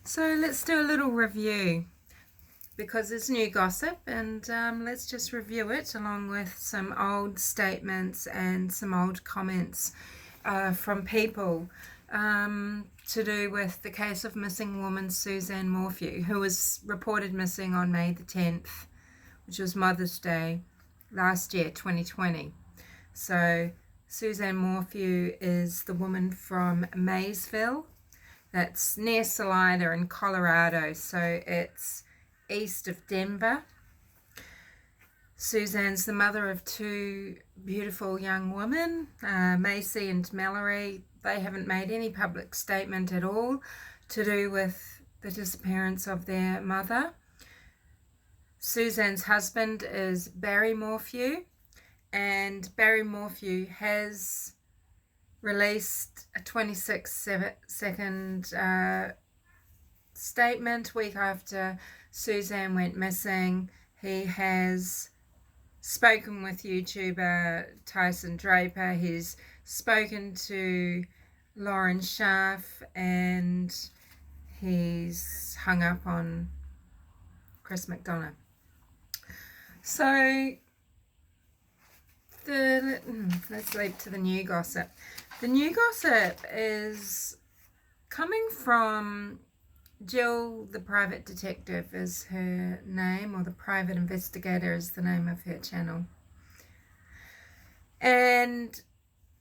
So let's do a little review because it's new gossip, and let's just review it along with some old statements and some old comments from people to do with the case of missing woman Suzanne Morphew, who was reported missing on May the 10th, which was Mother's Day last year, 2020. So Suzanne Morphew is the woman from Maysville. That's near Salida in Colorado, so it's east of Denver. Suzanne's the mother of two beautiful young women, Macy and Mallory. They haven't made any public statement at all to do with the disappearance of their mother. Suzanne's husband is Barry Morphew, and Barry Morphew has released a 26-second statement week after Suzanne went missing. He has spoken with YouTuber Tyson Draper. He's spoken to Lauren Schaff, and he's hung up on Chris McDonough. So let's leap to the new gossip. The new gossip is coming from Jill, the private detective is her name, or the private investigator is the name of her channel. And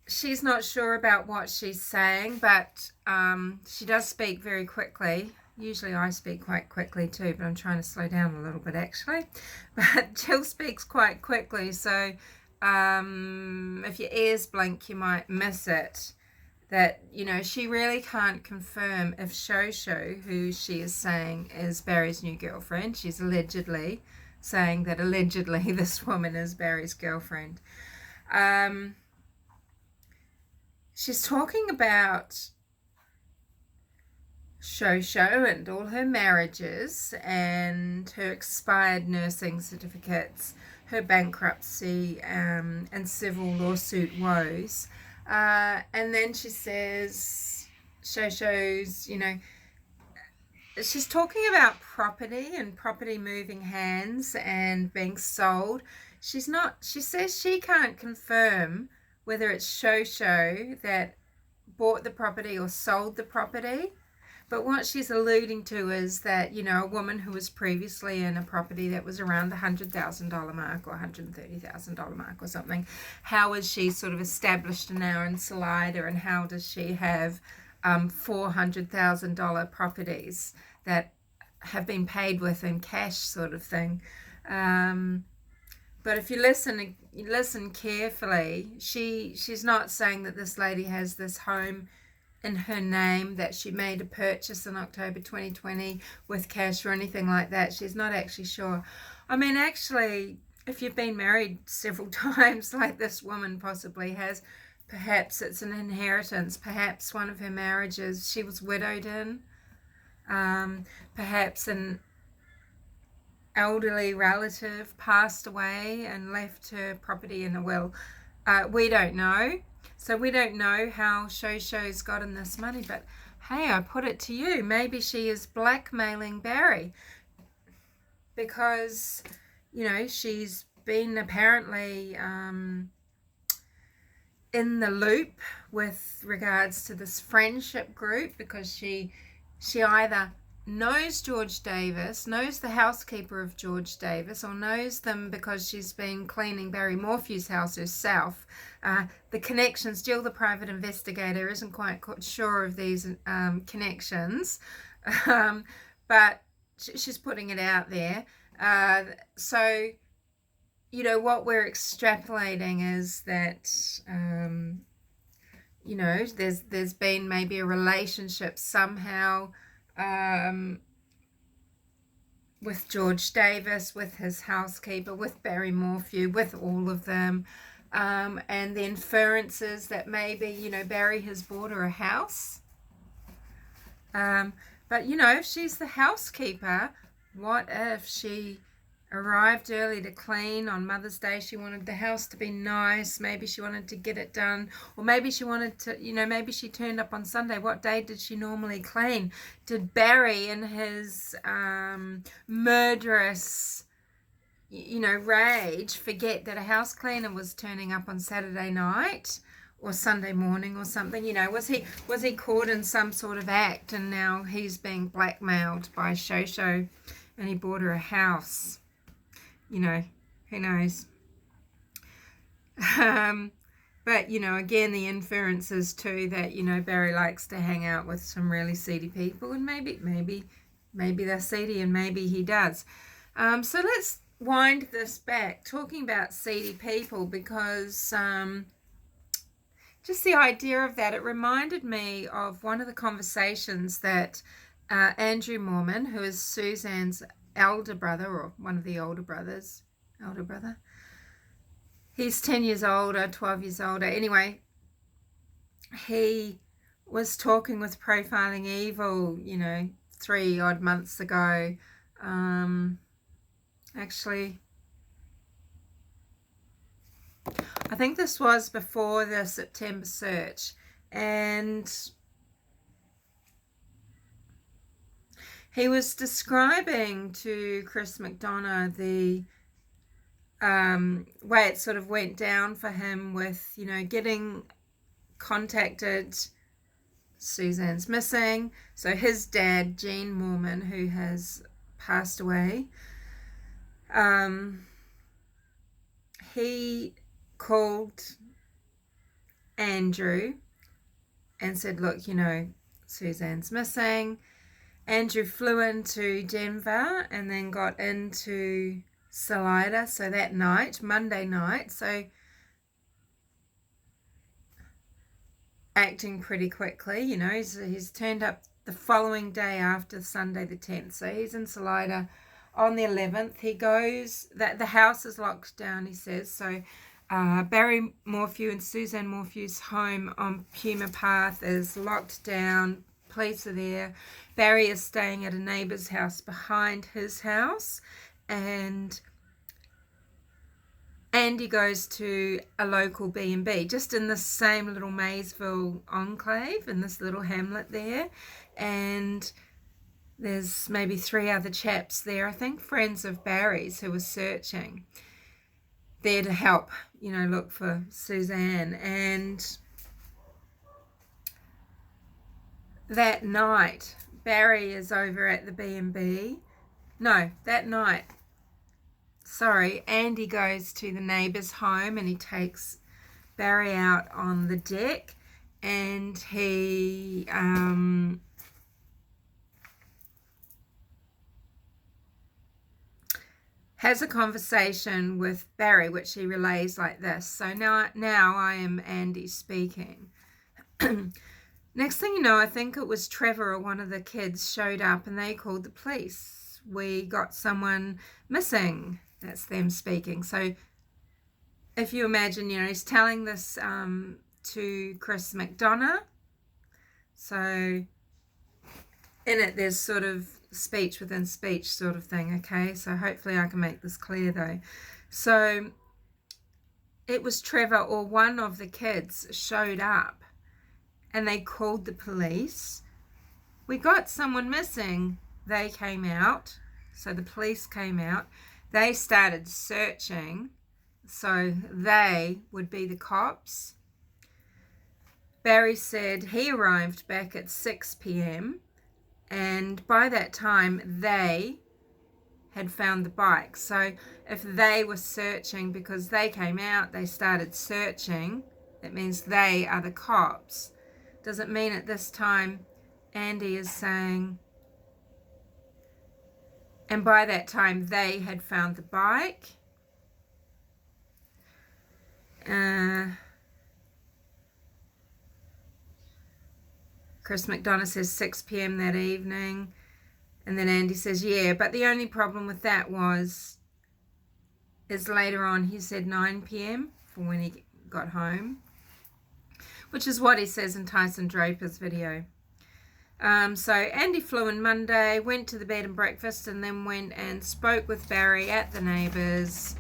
she's not sure about what she's saying, but she does speak very quickly. Usually I speak quite quickly too, but I'm trying to slow down a little bit actually. But Jill speaks quite quickly, so if your ears blink, you might miss it. That, you know, she really can't confirm if Shosho, who she is saying is Barry's new girlfriend, she's allegedly saying that allegedly this woman is Barry's girlfriend. She's talking about Shosho and all her marriages and her expired nursing certificates, her bankruptcy and civil lawsuit woes. And then she says, Shosho's, you know, she's talking about property and property moving hands and being sold. She says she can't confirm whether it's Shosho that bought the property or sold the property. But what she's alluding to is that, you know, a woman who was previously in a property that was around the $100,000 mark or $130,000 mark or something, how is she sort of established now in Salida, and how does she have $400,000 properties that have been paid with in cash sort of thing. But if you listen carefully, she's not saying that this lady has this home in her name, that she made a purchase in October 2020 with cash or anything like that. She's not actually sure. I mean, actually, if you've been married several times like this woman possibly has, perhaps it's an inheritance. Perhaps one of her marriages she was widowed in. Perhaps an elderly relative passed away and left her property in a will. We don't know. So we don't know how Shosho's gotten this money, but hey, I put it to you, maybe she is blackmailing Barry because, you know, she's been apparently in the loop with regards to this friendship group, because she either knows George Davis, knows the housekeeper of George Davis, or knows them because she's been cleaning Barry Morphew's house herself. The connections, Jill, the private investigator, isn't quite sure of these connections, but she's putting it out there. So, you know, what we're extrapolating is that, you know, there's been maybe a relationship somehow with George Davis, with his housekeeper, with Barry Morphew, with all of them, and the inferences that maybe, you know, Barry has bought her a house. But, you know, if she's the housekeeper, what if she arrived early to clean on Mother's Day. She wanted the house to be nice. Maybe she wanted to get it done. Or maybe she wanted to, maybe she turned up on Sunday. What day did she normally clean? Did Barry, in his murderous, rage, forget that a house cleaner was turning up on Saturday night or Sunday morning or something? Was he caught in some sort of act, and now he's being blackmailed by Shosho, and he bought her a house? Who knows? But, again, the inference is too that, Barry likes to hang out with some really seedy people, and maybe they're seedy, and maybe he does. So let's wind this back, talking about seedy people, because just the idea of that, it reminded me of one of the conversations that Andy Moorman, who is Suzanne's elder brother, or one of the older brothers, he's 10 years older, 12 years older. Anyway, he was talking with Profiling Evil, 3 odd months ago. Actually, I think this was before the September search, and he was describing to Chris McDonough the way it sort of went down for him with, getting contacted. Suzanne's missing. So his dad, Gene Moorman, who has passed away, he called Andrew and said, look, Suzanne's missing. Andrew flew into Denver and then got into Salida. So that night, Monday night, so acting pretty quickly, he's turned up the following day after Sunday the 10th. So he's in Salida on the 11th. He goes, that the house is locked down, he says. So Barry Morphew and Suzanne Morphew's home on Puma Path is locked down. Police are there. Barry is staying at a neighbour's house behind his house, and Andy goes to a local B&B just in the same little Maysville enclave, in this little hamlet there, and there's maybe 3 other chaps there, I think friends of Barry's, who were searching there to help, look for Suzanne. And that night, Barry is over at the B&B. No, that night, Andy goes to the neighbour's home and he takes Barry out on the deck, and he has a conversation with Barry, which he relays like this. So now I am Andy speaking. Next thing you know, I think it was Trevor or one of the kids showed up and they called the police. We got someone missing. That's them speaking. So if you imagine, he's telling this to Chris McDonough. So in it, there's sort of speech within speech sort of thing, okay? So hopefully I can make this clear though. So it was Trevor or one of the kids showed up and they called the police. We got someone missing. They came out. So the police came out. They started searching. So they would be the cops. Barry said he arrived back at 6 p.m. and by that time they had found the bike. So if they were searching because they came out, they started searching, that means they are the cops. Does it mean at this time Andy is saying, and by that time they had found the bike? Chris McDonough says 6 p.m. that evening. And then Andy says, yeah, but the only problem with that is later on he said 9 p.m. for when he got home, which is what he says in Tyson Draper's video. So Andy flew in Monday, went to the bed and breakfast, and then went and spoke with Barry at the neighbours.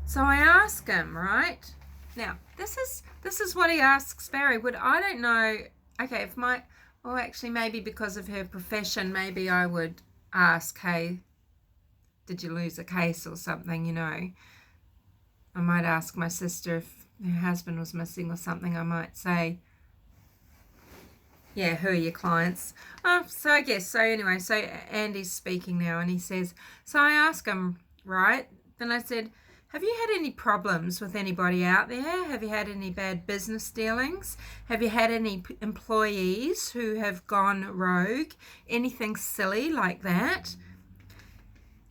So I asked him, right? Now, this is what he asks Barry. I don't know, okay, actually maybe because of her profession, maybe I would ask, hey, did you lose a case or something, I might ask my sister if her husband was missing or something. I might say, yeah, who are your clients? So I guess, so anyway, so Andy's speaking now, and he says, so I asked him, right? Then I said, have you had any problems with anybody out there? Have you had any bad business dealings? Have you had any employees who have gone rogue? Anything silly like that?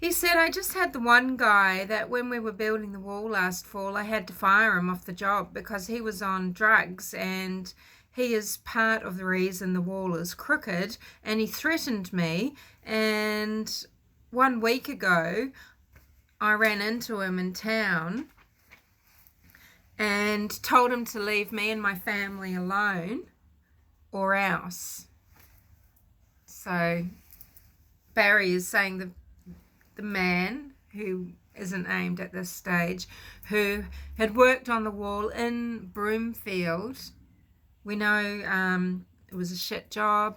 He said, I just had the one guy that when we were building the wall last fall, I had to fire him off the job because he was on drugs, and he is part of the reason the wall is crooked, and he threatened me. And 1 week ago, I ran into him in town and told him to leave me and my family alone or else. So Barry is saying the man, who isn't named at this stage, who had worked on the wall in Broomfield. We know it was a shit job.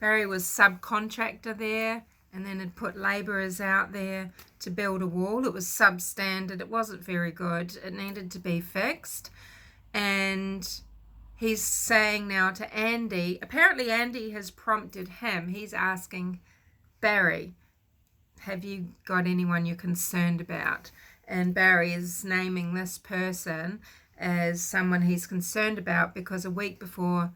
Barry was subcontractor there, and then had put labourers out there to build a wall. It was substandard. It wasn't very good. It needed to be fixed. And he's saying now to Andy, apparently Andy has prompted him. He's asking Barry, have you got anyone you're concerned about? And Barry is naming this person as someone he's concerned about because a week before,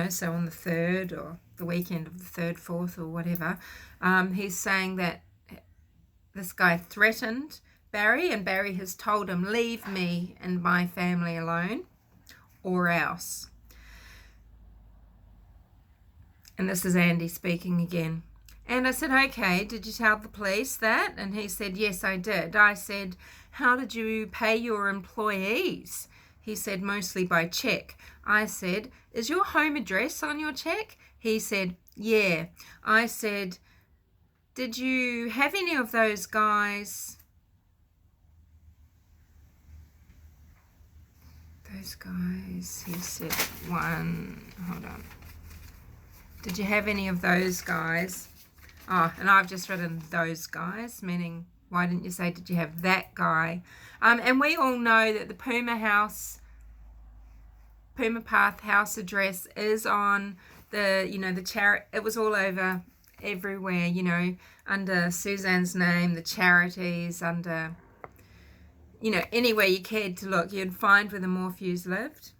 so on the 3rd or the weekend of the 3rd, 4th or whatever, he's saying that this guy threatened Barry, and Barry has told him, leave me and my family alone or else. And this is Andy speaking again. And I said, okay, did you tell the police that? And he said, yes, I did. I said, how did you pay your employees? He said, mostly by check. I said, is your home address on your check? He said, yeah. I said, did you have any of those guys? Those guys, he said one, hold on. Did you have any of those guys? Oh, and I've just written those guys, meaning why didn't you say, did you have that guy? And we all know that the Puma Path house address is on the, the charity. It was all over everywhere, under Suzanne's name, the charities, under, anywhere you cared to look, you'd find where the Morphews lived.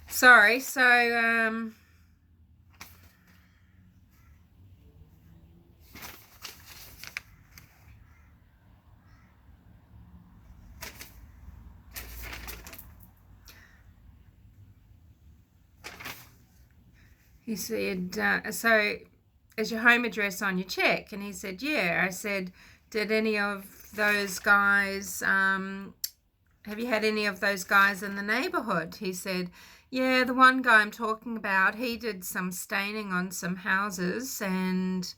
Sorry, so, he said, so is your home address on your check? And he said, yeah. I said, did any of those guys, have you had any of those guys in the neighbourhood? He said, yeah, the one guy I'm talking about, he did some staining on some houses and,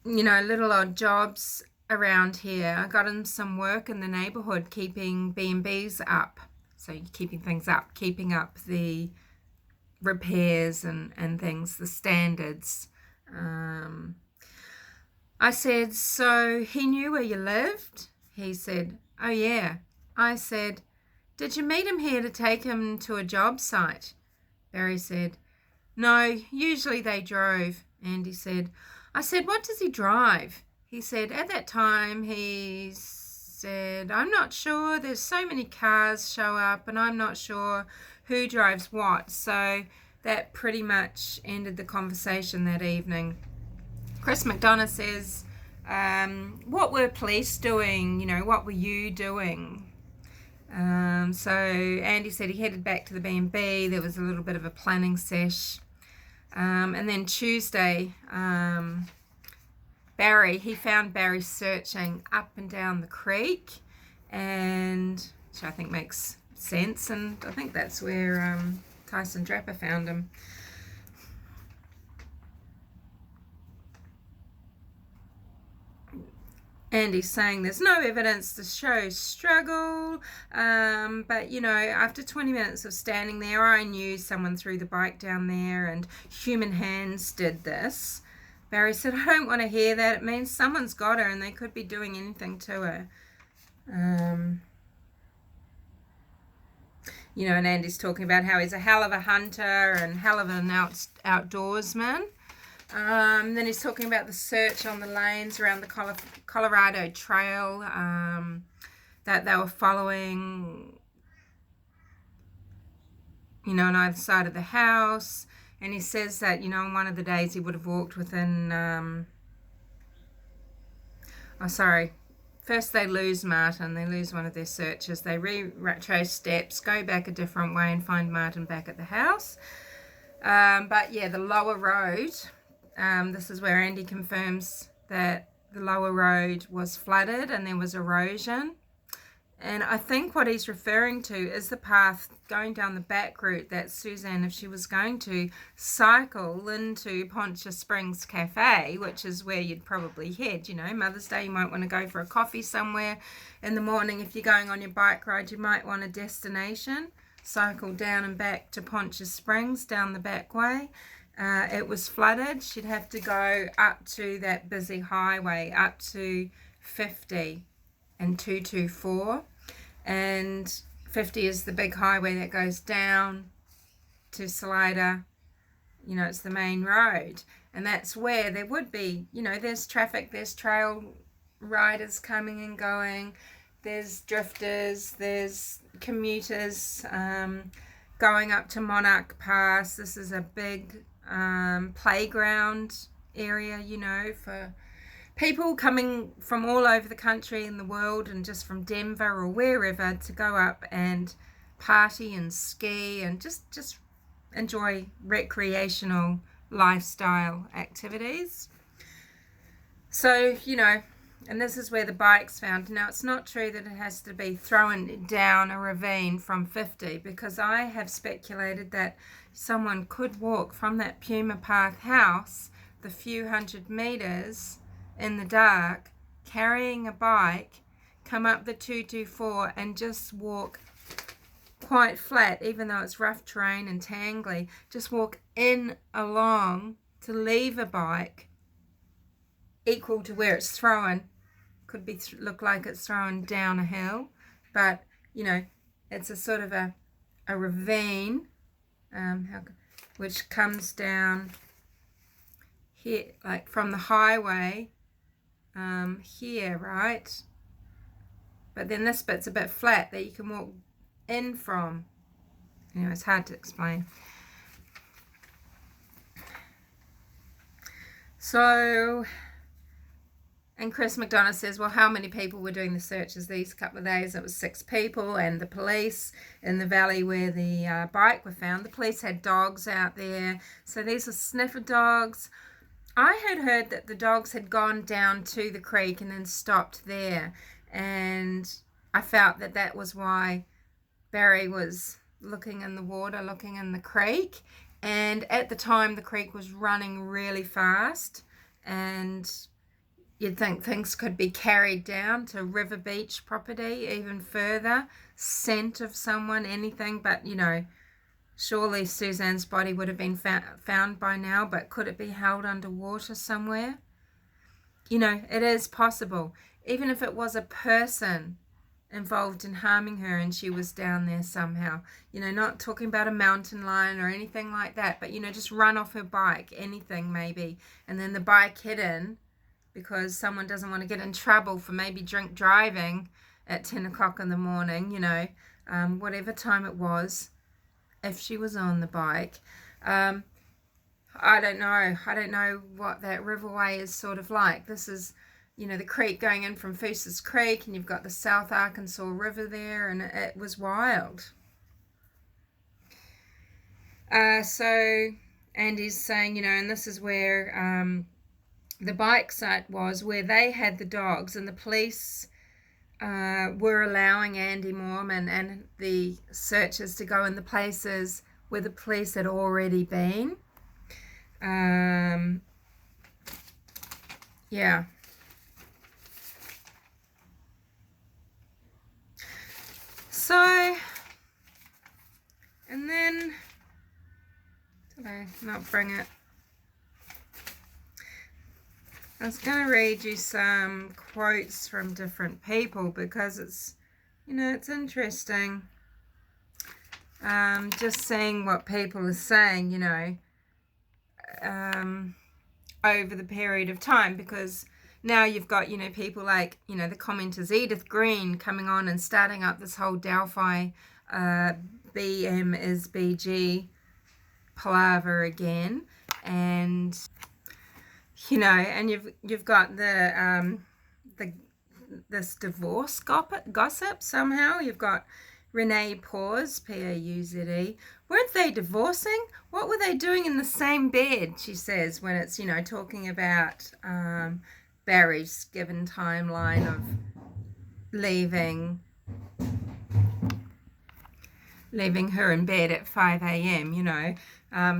little odd jobs around here. I got him some work in the neighbourhood keeping B&Bs up. So keeping things up, keeping up the repairs and things, the standards. I said, so he knew where you lived? He said, oh yeah. I said, did you meet him here to take him to a job site? Barry said, no, usually they drove. Andy said, I said, what does he drive? He said, at that time he said, I'm not sure, there's so many cars show up and I'm not sure who drives what. So that pretty much ended the conversation that evening. Chris McDonough says, what were police doing? What were you doing? So Andy said he headed back to the B&B. There was a little bit of a planning sesh. And then Tuesday, he found Barry searching up and down the creek, and which I think makes sense, and I think that's where Tyson Draper found him. Andy's saying there's no evidence to show struggle, but you know, after 20 minutes of standing there, I knew someone threw the bike down there and human hands did this. Barry said, I don't want to hear that. It means someone's got her and they could be doing anything to her. You know, and Andy's talking about how he's a hell of a hunter and hell of an outdoorsman. Then he's talking about the search on the lanes around the Colorado Trail that they were following, you know, on either side of the house. And he says that, you know, on one of the days he would have walked within, first they lose Martin, they lose one of their searches, they retrace steps, go back a different way and find Martin back at the house. But yeah, the lower road, this is where Andy confirms that the lower road was flooded and there was erosion. And I think what he's referring to is the path going down the back route that Suzanne, if she was going to cycle into Poncha Springs Cafe, which is where you'd probably head, you know, Mother's Day, you might want to go for a coffee somewhere in the morning. If you're going on your bike ride, you might want a destination. Cycle down and back to Poncha Springs down the back way. It was flooded. She'd have to go up to that busy highway, up to 50 and 224, and 50 is the big highway that goes down to Salida. You know, it's the main road, and that's where there would be, you know, there's traffic, there's trail riders coming and going, there's drifters, there's commuters going up to Monarch Pass. This is a big playground area, you know, for people coming from all over the country and the world, and just from Denver or wherever, to go up and party and ski and just enjoy recreational lifestyle activities. So, you know, and this is where the bike's found. Now, it's not true that it has to be thrown down a ravine from 50, because I have speculated that someone could walk from that Puma Path house the few hundred meters in the dark, carrying a bike, come up the 224 and just walk quite flat, even though it's rough terrain and tangly, just walk in along to leave a bike equal to where it's thrown. Could be look like it's thrown down a hill, but you know, it's a sort of a ravine, which comes down here, like from the highway here, right? But then this bit's a bit flat that you can walk in from. Anyway, it's hard to explain. So, and Chris McDonough says, well, how many people were doing the searches these couple of days? It was 6 people, and the police in the valley where the bike were found, the police had dogs out there. So these are sniffer dogs. I had heard that the dogs had gone down to the creek and then stopped there, and I felt that that was why Barry was looking in the water, looking in the creek, and at the time the creek was running really fast, and you'd think things could be carried down to River Beach property, even further, scent of someone, anything, but you know, surely Suzanne's body would have been found by now, but could it be held underwater somewhere? You know, it is possible. Even if it was a person involved in harming her and she was down there somehow, you know, not talking about a mountain lion or anything like that, but, you know, just run off her bike, anything maybe, and then the bike hidden because someone doesn't want to get in trouble for maybe drink driving at 10 o'clock in the morning, you know, whatever time it was. If she was on the bike, I don't know what that riverway is sort of like. This is, you know, the creek going in from Foosa's Creek, and you've got the South Arkansas River there, and it was wild. So Andy's saying, you know, and this is where the bike site was, where they had the dogs, and the police were allowing Andy Moorman and the searchers to go in the places where the police had already been. Yeah. So, and then, did I not bring it? I was going to read you some quotes from different people because it's, it's interesting. Just seeing what people are saying, over the period of time, because now you've got, people like, the commenters Edith Green coming on and starting up this whole Delphi BM is BG palaver again, and and you've got the this divorce gossip somehow. You've got Renee Pauz, P-A-U-Z-E. Weren't they divorcing? What were they doing in the same bed, she says, when it's, talking about Barry's given timeline of leaving her in bed at 5 a.m.,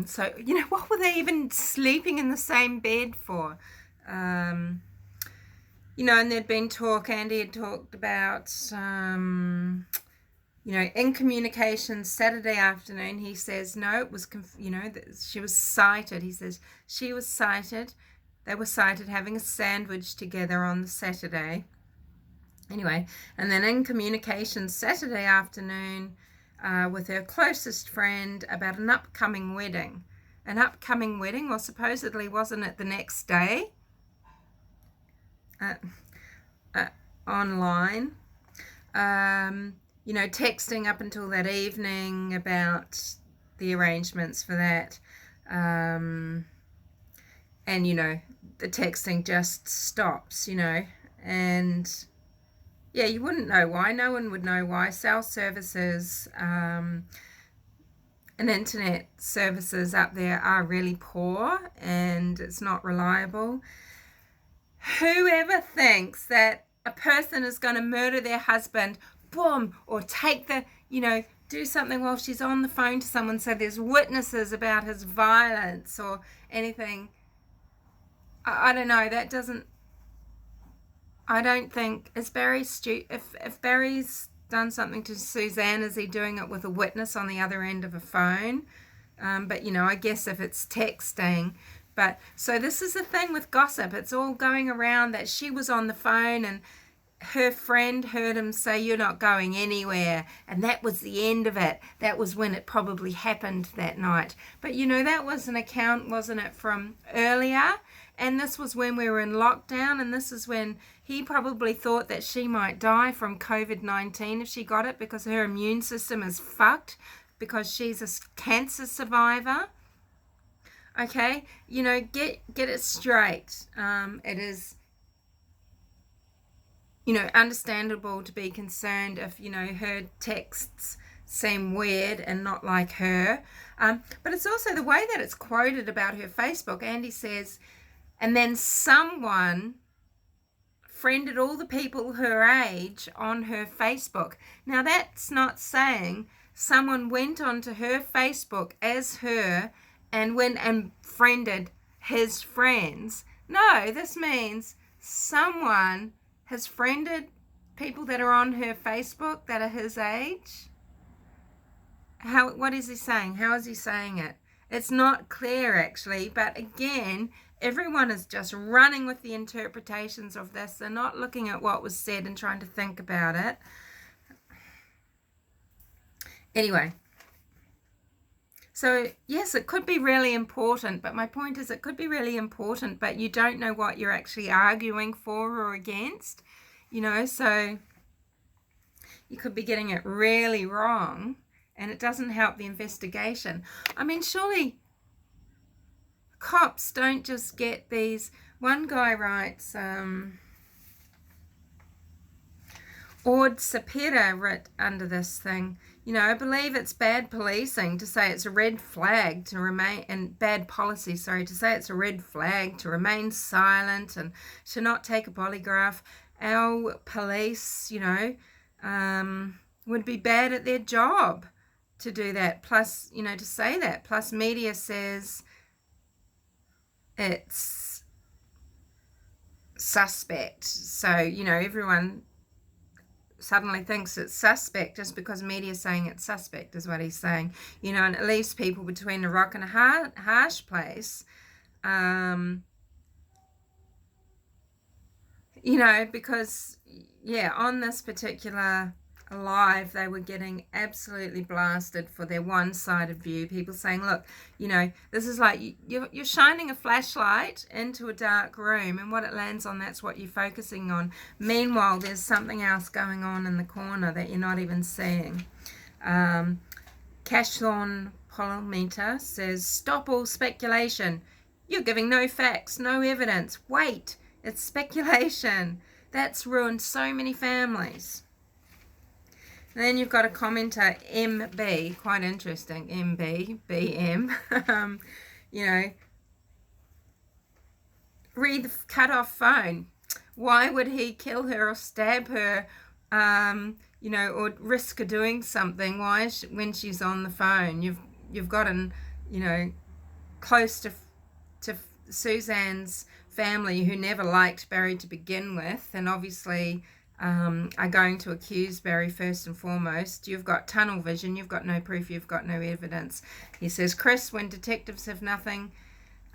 so, what were they even sleeping in the same bed for? And there'd been talk, Andy had talked about, in communications Saturday afternoon, he says, no, it was, she was sighted. He says she was sighted. They were sighted having a sandwich together on the Saturday. Anyway, and then in communications Saturday afternoon with her closest friend about an upcoming wedding. An upcoming wedding, well, supposedly wasn't it the next day? Online. Texting up until that evening about the arrangements for that. And, the texting just stops, and yeah, you wouldn't know why. No one would know why. Cell services and internet services up there are really poor, and it's not reliable. Whoever thinks that a person is going to murder their husband, boom, or take the, do something while she's on the phone to someone so there's witnesses about his violence or anything, I don't know, that doesn't, I don't think, is Barry if Barry's done something to Suzanne, is he doing it with a witness on the other end of a phone? But, I guess if it's texting. But, so this is the thing with gossip. It's all going around that she was on the phone and her friend heard him say, you're not going anywhere. And that was the end of it. That was when it probably happened that night. But, that was an account, wasn't it, from earlier? And this was when we were in lockdown, and this is when he probably thought that she might die from COVID-19 if she got it, because her immune system is fucked, because she's a cancer survivor. Okay, get it straight. It is, understandable to be concerned if, her texts seem weird and not like her. But it's also the way that it's quoted about her Facebook. Andy says, and then someone friended all the people her age on her Facebook. Now, that's not saying someone went onto her Facebook as her and went and friended his friends. No, this means someone has friended people that are on her Facebook that are his age. What is he saying? How is he saying it? It's not clear, actually, but again, everyone is just running with the interpretations of this. They're not looking at what was said and trying to think about it. Anyway, so yes, it could be really important, but my point is it could be really important, but you don't know what you're actually arguing for or against, so you could be getting it really wrong, and it doesn't help the investigation. I mean, surely cops don't just get these. One guy writes, Ord Sapira writ under this thing, I believe it's bad policing to say it's a red flag to remain, and bad policy, to say it's a red flag to remain silent and to not take a polygraph. Our police, would be bad at their job to do that. Plus, to say that. Plus, media says it's suspect. So, everyone suddenly thinks it's suspect just because media's saying it's suspect, is what he's saying. You know, and it leaves people between a rock and a harsh place. You know, because, yeah, on this particular live, they were getting absolutely blasted for their one-sided view. People saying, look, you know, this is like you're shining a flashlight into a dark room, and what it lands on, that's what you're focusing on. Meanwhile, there's something else going on in the corner that you're not even seeing. Cashthorn Polymeter says, stop all speculation. You're giving no facts, no evidence. Wait. It's speculation. That's ruined so many families. And then you've got a commenter, MB, quite interesting, MB, BM. You know, read the cut-off phone. Why would he kill her or stab her, you know, or risk her doing something? Why when she's on the phone? You've gotten, you know, close to Suzanne's family, who never liked Barry to begin with, and obviously are going to accuse Barry first and foremost. You've got tunnel vision, you've got no proof, you've got no evidence. He says, Chris, when detectives have nothing,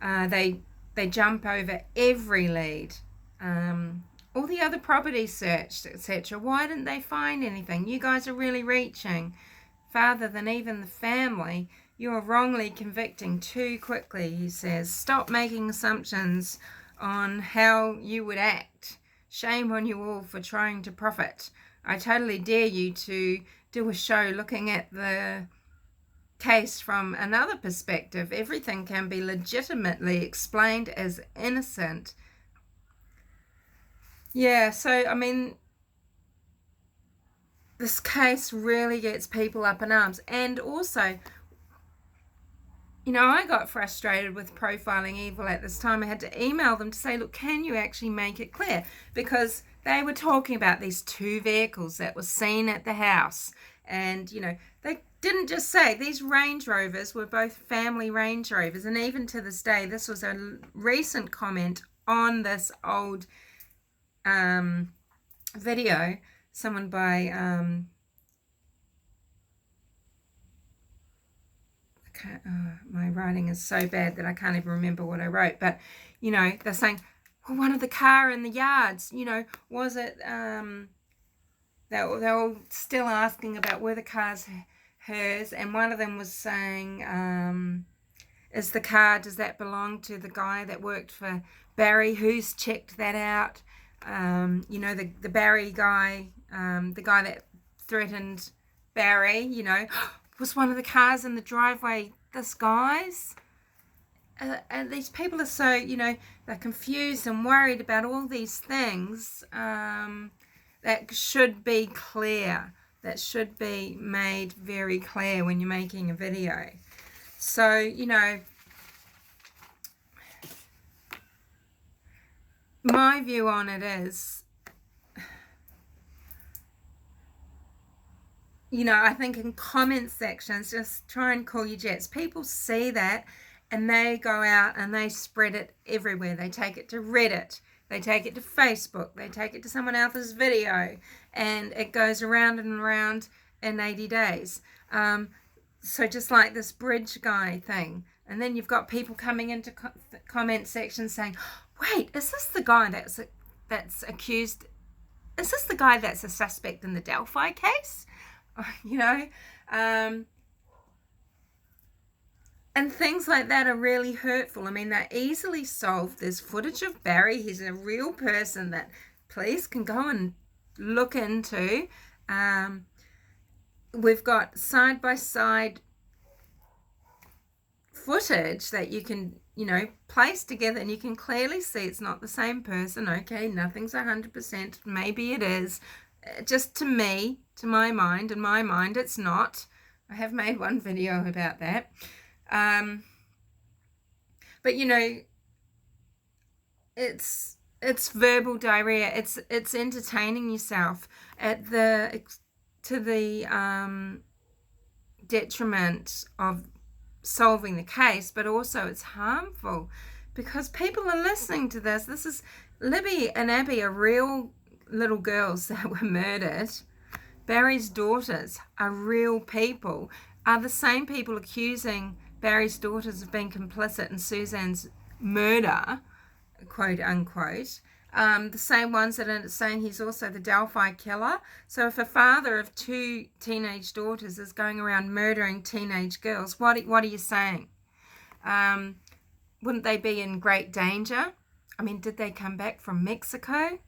they jump over every lead. All the other properties searched, etc. Why didn't they find anything? You guys are really reaching farther than even the family. You are wrongly convicting too quickly, he says. Stop making assumptions on how you would act. Shame on you all for trying to profit. I totally dare you to do a show looking at the case from another perspective. Everything can be legitimately explained as innocent. Yeah, so, I mean, this case really gets people up in arms. And also, you know, I got frustrated with Profiling Evil at this time. I had to email them to say, look, can you actually make it clear? Because they were talking about these two vehicles that were seen at the house. And, you know, they didn't just say these Range Rovers were both family Range Rovers. And even to this day, this was a recent comment on this old video. Someone by... my writing is so bad that I can't even remember what I wrote, but you know, they're saying, well, one of the car in the yards, you know, was it they're all still asking about were the cars hers, and one of them was saying, is the car, does that belong to the guy that worked for Barry? Who's checked that out? You know, the Barry guy, the guy that threatened Barry, you know, was one of the cars in the driveway this guy's? And these people are so, you know, they're confused and worried about all these things that should be clear, that should be made very clear when you're making a video. So, you know, my view on it is, you know, I think in comment sections, just try and call your jets. People see that and they go out and they spread it everywhere. They take it to Reddit. They take it to Facebook. They take it to someone else's video. And it goes around and around in 80 days. So just like this bridge guy thing. And then you've got people coming into comment sections saying, wait, is this the guy that's accused? Is this the guy that's a suspect in the Delphi case? You know, and things like that are really hurtful. I mean, they're easily solved. There's footage of Barry. He's a real person that police can go and look into. We've got side-by-side footage that you can, you know, place together, and you can clearly see it's not the same person. Okay, nothing's 100%. Maybe it is. Just to me, to my mind, in my mind, it's not. I have made one video about that. But you know, it's verbal diarrhea. It's entertaining yourself to the detriment of solving the case, but also it's harmful because people are listening to this. This is Libby and Abby are real little girls that were murdered. Barry's daughters are real people, are the same people accusing Barry's daughters of being complicit in Suzanne's murder, quote unquote, the same ones that are saying he's also the Delphi killer. So if a father of 2 teenage daughters is going around murdering teenage girls, what are you saying? Wouldn't they be in great danger? I mean, did they come back from Mexico?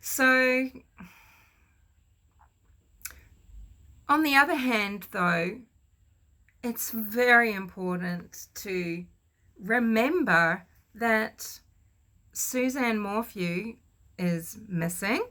So, on the other hand, though, it's very important to remember that Suzanne Morphew is missing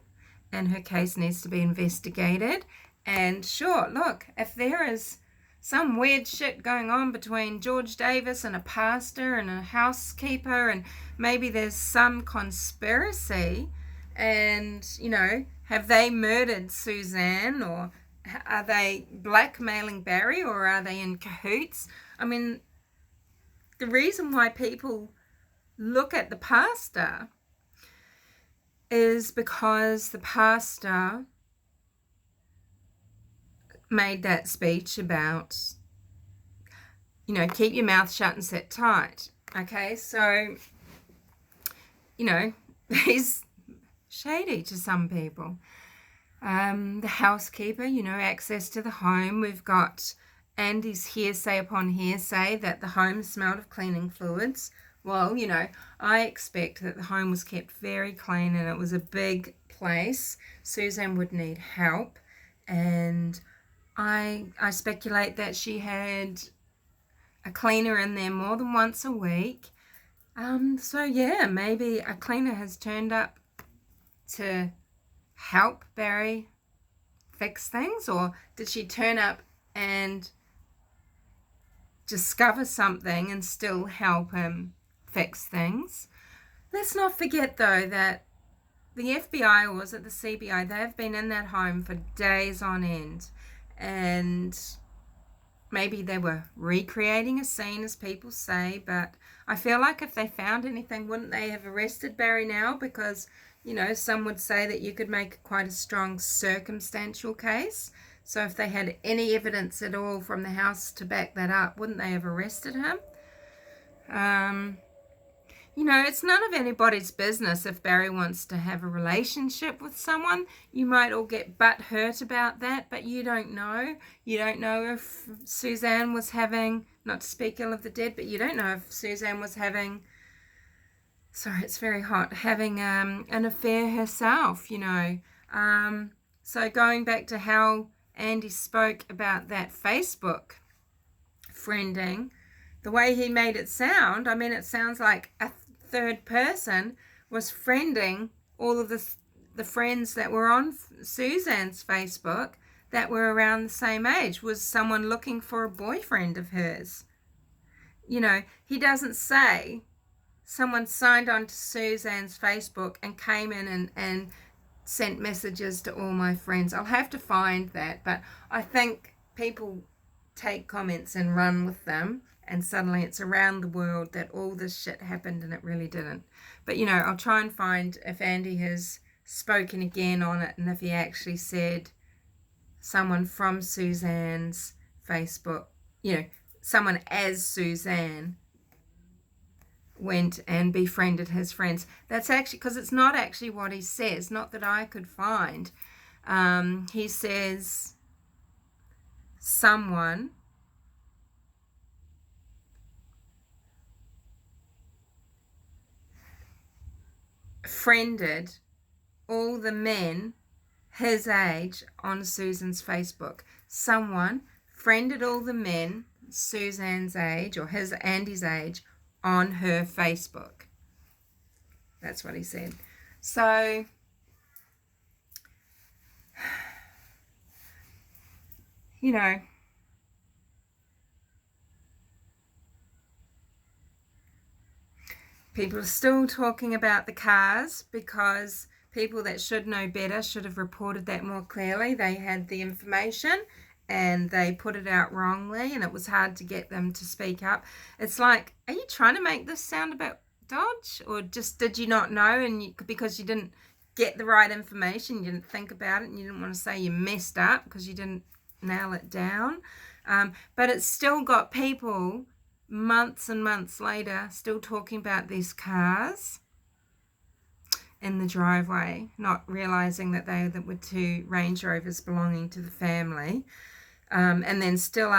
and her case needs to be investigated. And sure, look, if there is some weird shit going on between George Davis and a pastor and a housekeeper, and maybe there's some conspiracy, and, you know, have they murdered Suzanne, or are they blackmailing Barry, or are they in cahoots? I mean, the reason why people look at the pastor is because the pastor made that speech about, you know, keep your mouth shut and sit tight. Okay, so, you know, he's shady to some people. The housekeeper, you know, access to the home. We've got Andy's hearsay upon hearsay that the home smelled of cleaning fluids. Well, you know, I expect that the home was kept very clean and it was a big place. Suzanne would need help, and I speculate that she had a cleaner in there more than once a week. So yeah, maybe a cleaner has turned up to help Barry fix things, or did she turn up and discover something and still help him fix things? Let's not forget though that the FBI, or was it the CBI, they have been in that home for days on end, and maybe they were recreating a scene, as people say, but I feel like if they found anything, wouldn't they have arrested Barry now? Because, you know, some would say that you could make quite a strong circumstantial case. So if they had any evidence at all from the house to back that up, wouldn't they have arrested him? You know, it's none of anybody's business if Barry wants to have a relationship with someone. You might all get butthurt about that, but you don't know. You don't know if Suzanne was having, not to speak ill of the dead, but you don't know if Suzanne was having, sorry, it's very hot, having an affair herself, you know. So going back to how Andy spoke about that Facebook friending, the way he made it sound, I mean, it sounds like a third person was friending all of the friends that were on Suzanne's Facebook that were around the same age. Was someone looking for a boyfriend of hers? You know, he doesn't say someone signed on to Suzanne's Facebook and came in and sent messages to all my friends. I'll have to find that, but I think people take comments and run with them, and suddenly it's around the world that all this shit happened, and it really didn't. But, you know, I'll try and find if Andy has spoken again on it, and if he actually said someone from Suzanne's Facebook, you know, someone as Suzanne went and befriended his friends. That's actually, because it's not actually what he says, not that I could find. He says someone friended all the men his age on Susan's Facebook. Someone friended all the men Suzanne's age, or his, Andy's age, on her Facebook. That's what he said. So, you know, people are still talking about the cars because people that should know better should have reported that more clearly. They had the information and they put it out wrongly, and it was hard to get them to speak up. It's like, are you trying to make this sound about Dodge, or just did you not know, and because you didn't get the right information, you didn't think about it, and you didn't want to say you messed up because you didn't nail it down. But it's still got people months and months later still talking about these cars in the driveway, not realizing that they were 2 Range Rovers belonging to the family, and then still